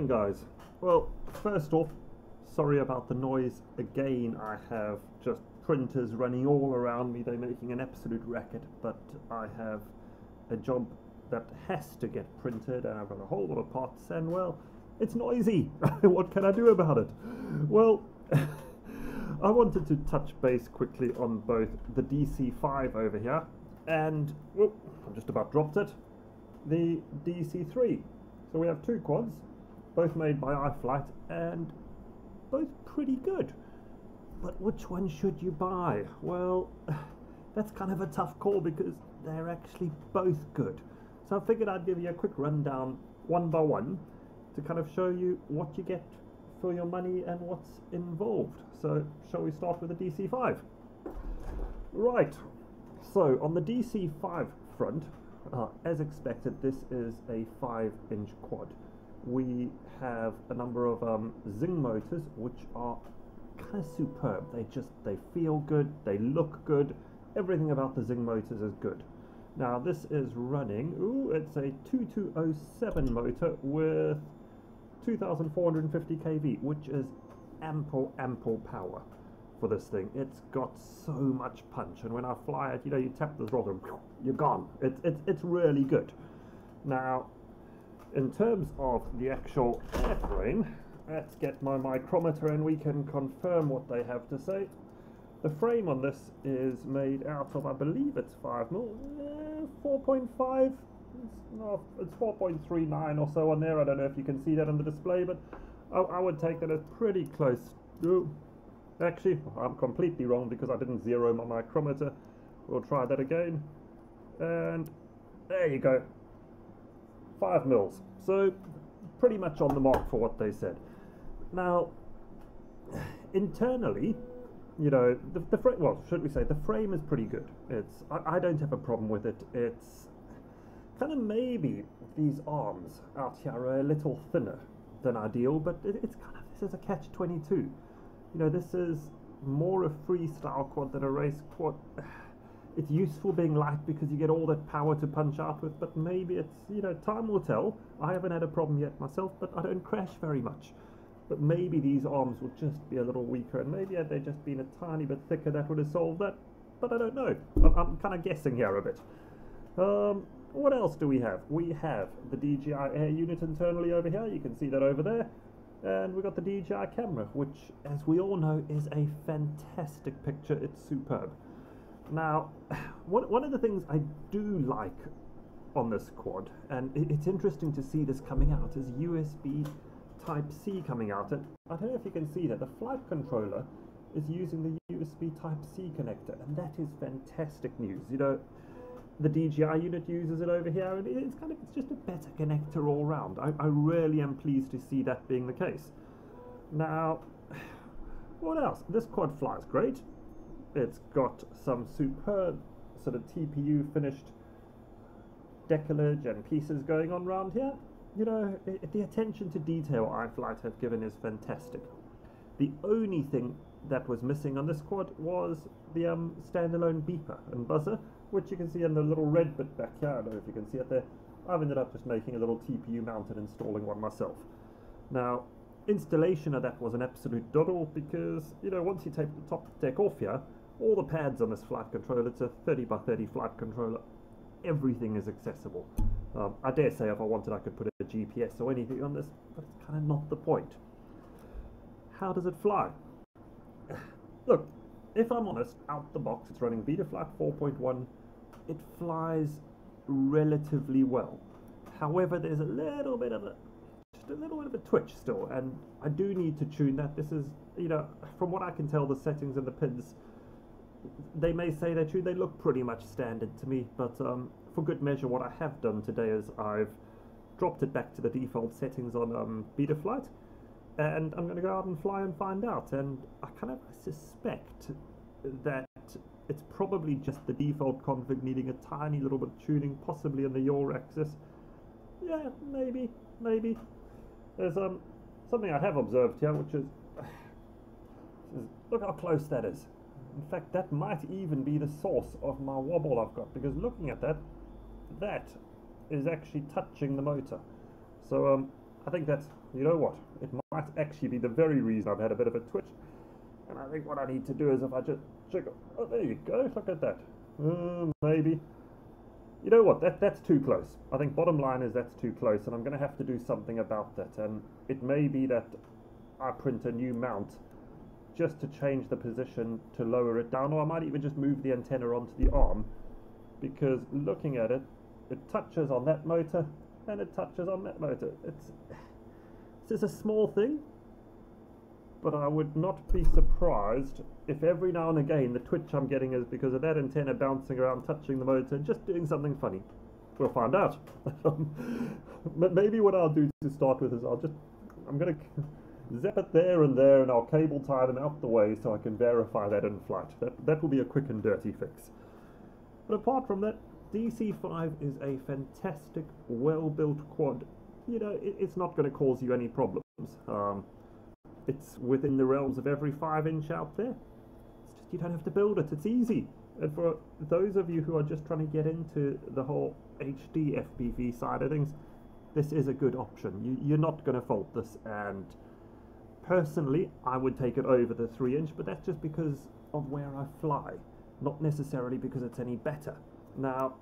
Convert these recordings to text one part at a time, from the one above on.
Morning guys. Well, first off, sorry about the noise again. I have just printers running all around me. They're making an absolute racket, but I have a job that has to get printed and I've got a whole lot of parts and well, it's noisy. What can I do about it? Well, I wanted to touch base quickly on both the DC5 over here and, well, I just about dropped it, the DC3. So we have two quads, both made by iFlight and both pretty good. But which one should you buy? Well, that's kind of a tough call because they're actually both good. So I figured I'd give you a quick rundown one by one to kind of show you what you get for your money and what's involved. So shall we start with the DC5? Right, so on the DC5 front, as expected, this is a 5-inch quad. We have a number of Zing motors which are kind of superb. They feel good, they look good, everything about the Zing motors is good. Now this is running, it's a 2207 motor with 2450 kV, which is ample power for this thing. It's got so much punch, and when I fly it, you know, you tap the throttle, you're gone. It's really good. Now, in terms of the actual airframe, let's get my micrometer and we can confirm what they have to say. The frame on this is made out of, I believe it's 5mm, 4.5, it's 4.39 or so on there. I don't know if you can see that on the display, but I would take that as pretty close. Actually, I'm completely wrong because I didn't zero my micrometer. We'll try that again. And there you go. 5 mils. So pretty much on the mark for what they said. Now, internally, you know, the frame, well, should we say, the frame is pretty good. I don't have a problem with it. It's kind of, maybe these arms out here are a little thinner than ideal, but it's kind of, this is a catch-22. You know, this is more a freestyle quad than a race quad. It's useful being light because you get all that power to punch out with, but maybe it's, you know, time will tell. I haven't had a problem yet myself, but I don't crash very much. But maybe these arms will just be a little weaker, and maybe had they just been a tiny bit thicker, that would have solved that. But I don't know. I'm kind of guessing here a bit. What else do we have? We have the DJI air unit internally over here. You can see that over there. And we've got the DJI camera, which, as we all know, is a fantastic picture. It's superb. Now, one of the things I do like on this quad, and it's interesting to see this coming out, is USB Type-C coming out. And I don't know if you can see that the flight controller is using the USB Type-C connector, and that is fantastic news. You know, the DJI unit uses it over here, and it's just a better connector all round. I really am pleased to see that being the case. Now, what else? This quad flies great. It's got some superb sort of TPU finished decollage and pieces going on around here. You know, the attention to detail iFlight have given is fantastic. The only thing that was missing on this quad was the standalone beeper and buzzer, which you can see in the little red bit back here. I don't know if you can see it there. I've ended up just making a little TPU mount and installing one myself. Now, installation of that was an absolute doddle because, you know, once you take the top deck off here, all the pads on this flight controller, it's a 30 by 30 flight controller, everything is accessible. I dare say if I wanted I could put a GPS or anything on this, but it's kind of not the point. How does it fly? Look, if I'm honest, out the box it's running Betaflight 4.1. It flies relatively well. However, there's a little bit of a twitch still, and I do need to tune that. This is, you know, from what I can tell, the settings and the pins, they may say they're tuned, they look pretty much standard to me, but for good measure, what I have done today is I've dropped it back to the default settings on Betaflight, and I'm going to go out and fly and find out. And I suspect that it's probably just the default config needing a tiny little bit of tuning, possibly in the yaw axis. Yeah, maybe. There's something I have observed here, which is look how close that is. In fact, that might even be the source of my wobble I've got, because looking at that, that is actually touching the motor. So I think that's, you know what, it might actually be the very reason I've had a bit of a twitch. And I think what I need to do is if I just jiggle, oh there you go, look at that. Maybe. You know what, that's too close. I think bottom line is that's too close, and I'm going to have to do something about that. And it may be that I print a new mount just to change the position to lower it down, or I might even just move the antenna onto the arm, because looking at it, it touches on that motor and it touches on that motor. This is a small thing, but I would not be surprised if every now and again the twitch I'm getting is because of that antenna bouncing around, touching the motor, and just doing something funny. We'll find out. But maybe what I'll do to start with is I'm going to zap it there, and I'll cable tie them out the way so I can verify that in flight. That will be a quick and dirty fix. But apart from that, DC5 is a fantastic, well-built quad. You know, it's not going to cause you any problems. It's within the realms of every 5-inch out there. It's just, you don't have to build it, it's easy. And for those of you who are just trying to get into the whole HD FPV side of things, this is a good option. You're not going to fault this, and personally I would take it over the 3-inch, but that's just because of where I fly, not necessarily because it's any better. Now,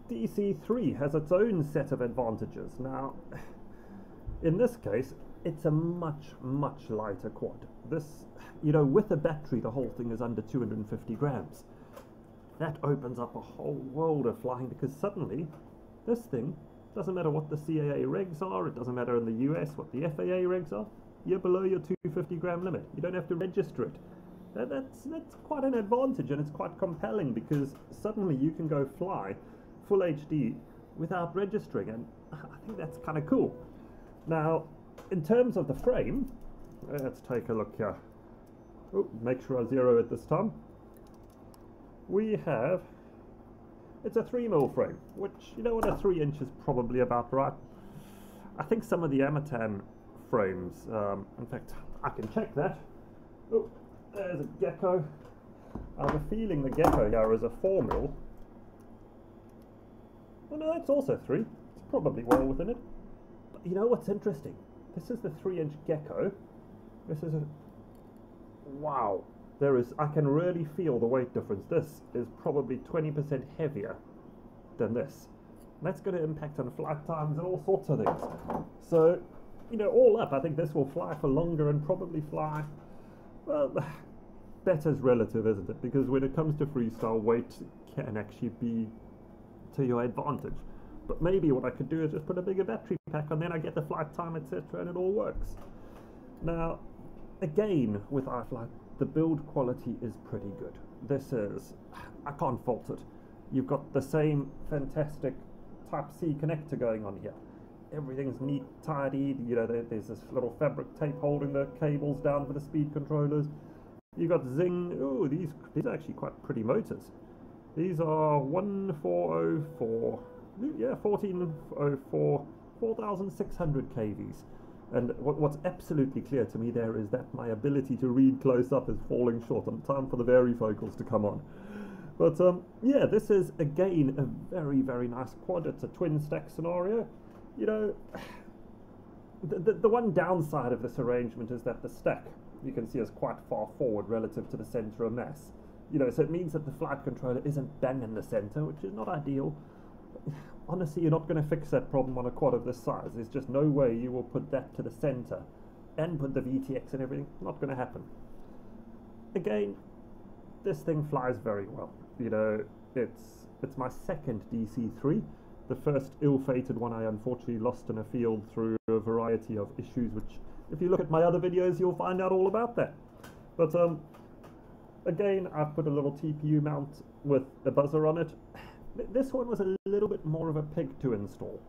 DC3 has its own set of advantages. Now, in this case, it's a much, much lighter quad. This, you know, with a battery, the whole thing is under 250 grams. That opens up a whole world of flying, because suddenly, this thing, doesn't matter what the CAA regs are, it doesn't matter in the US what the FAA regs are, you're below your 250 gram limit. You don't have to register it. That's quite an advantage, and it's quite compelling, because suddenly you can go fly full HD without registering, and I think that's kind of cool. Now, in terms of the frame, let's take a look here. Oh, make sure I zero it this time. We have, it's a 3mm frame, which, you know what, a 3-inch is probably about right. I think some of the Amatan frames, in fact, I can check that. Oh, there's a Gecko. I have a feeling the Gecko here is a 4mm. Oh no, that's also 3. It's probably well within it. But you know what's interesting? This is the 3-inch Gecko. This is a... Wow. There is... I can really feel the weight difference. This is probably 20% heavier than this. And that's going to impact on flight times and all sorts of things. So, you know, all up, I think this will fly for longer and probably fly... Well, better's relative, isn't it? Because when it comes to freestyle, weight can actually be to your advantage. But maybe what I could do is just put a bigger battery pack on, then I get the flight time, etc., and it all works. Now, again, with iFlight, the build quality is pretty good. This is, I can't fault it. You've got the same fantastic Type-C connector going on here. Everything's neat, tidy, you know, there's this little fabric tape holding the cables down for the speed controllers. You've got Zing, oh, these are actually quite pretty motors. These are 1404, yeah, 1404, 4600 kVs. And what's absolutely clear to me there is that my ability to read close up is falling short. I'm time for the varifocals to come on. But yeah, this is again a very, very nice quad. It's a twin stack scenario. You know, the one downside of this arrangement is that the stack, you can see, is quite far forward relative to the center of mass. You know, so it means that the flight controller isn't bang in the center, which is not ideal. Honestly, you're not going to fix that problem on a quad of this size. There's just no way you will put that to the center and put the VTX and everything. Not going to happen. Again, this thing flies very well. You know, it's my second DC3. The first ill-fated one I unfortunately lost in a field through a variety of issues, which if you look at my other videos you'll find out all about that. But again, I've put a little TPU mount with a buzzer on it. This one was a little bit more of a pig to install,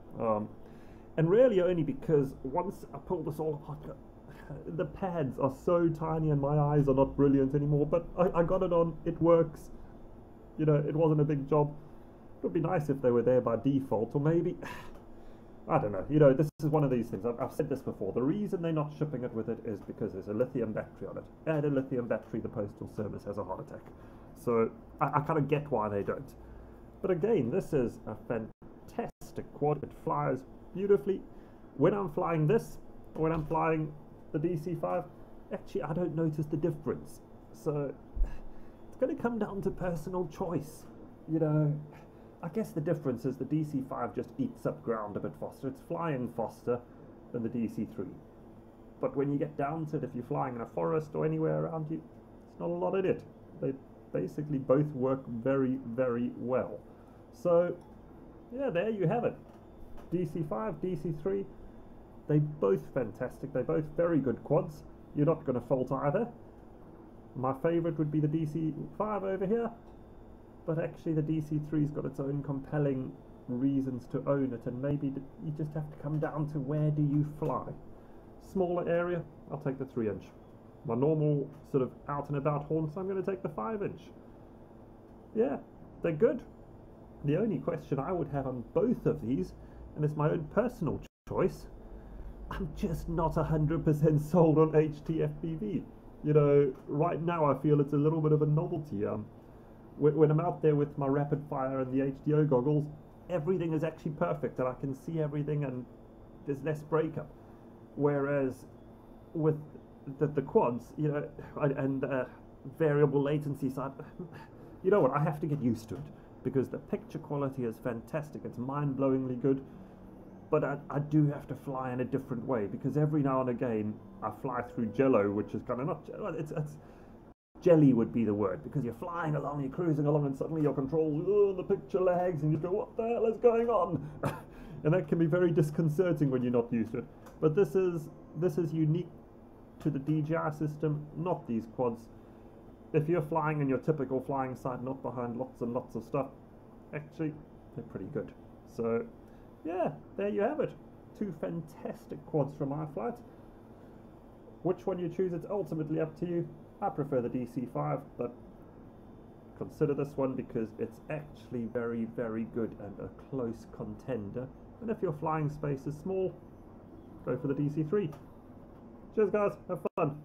and really only because once I pulled this all apart, the pads are so tiny and my eyes are not brilliant anymore, but I got it on, it works. You know, it wasn't a big job. It would be nice if they were there by default, or maybe, I don't know, you know, this is one of these things. I've said this before. The reason they're not shipping it with it is because there's a lithium battery on it. Add a lithium battery, the Postal Service has a heart attack. So I kind of get why they don't. But again, this is a fantastic fantastic quad. It flies beautifully. When I'm flying this, or when I'm flying the DC5, actually I don't notice the difference. So it's going to come down to personal choice. You know, I guess the difference is the DC5 just eats up ground a bit faster. It's flying faster than the DC3. But when you get down to it, if you're flying in a forest or anywhere around you, it's not a lot in it. They basically both work very, very well. So yeah, there you have it. DC5, DC3, they both fantastic. They're both very good quads. You're not going to fault either. My favorite would be the DC5 over here, but actually the DC3's got its own compelling reasons to own it, and maybe you just have to come down to where do you fly. Smaller area, I'll take the 3-inch. My normal sort of out and about haunts, I'm going to take the 5-inch. Yeah, they're good. The only question I would have on both of these, and it's my own personal choice, I'm just not 100% sold on HT FPV. You know, right now I feel it's a little bit of a novelty. When I'm out there with my rapid fire and the HDO goggles, everything is actually perfect and I can see everything and there's less breakup. Whereas with the quads, you know, and variable latency side, you know what, I have to get used to it because the picture quality is fantastic. It's mind-blowingly good. But I do have to fly in a different way because every now and again I fly through jello, which is kind of not, it's jelly would be the word, because you're flying along, you're cruising along, and suddenly your controls, the picture lags, and you go, what the hell is going on? And that can be very disconcerting when you're not used to it. But this is unique to the DJI system, not these quads. If you're flying in your typical flying side, not behind lots and lots of stuff, actually they're pretty good. So yeah, there you have it. 2 fantastic quads from iFlight. Which one you choose, it's ultimately up to you. I prefer the DC5, but consider this one because it's actually very, very good and a close contender. And if your flying space is small, go for the DC3. Cheers guys, have fun.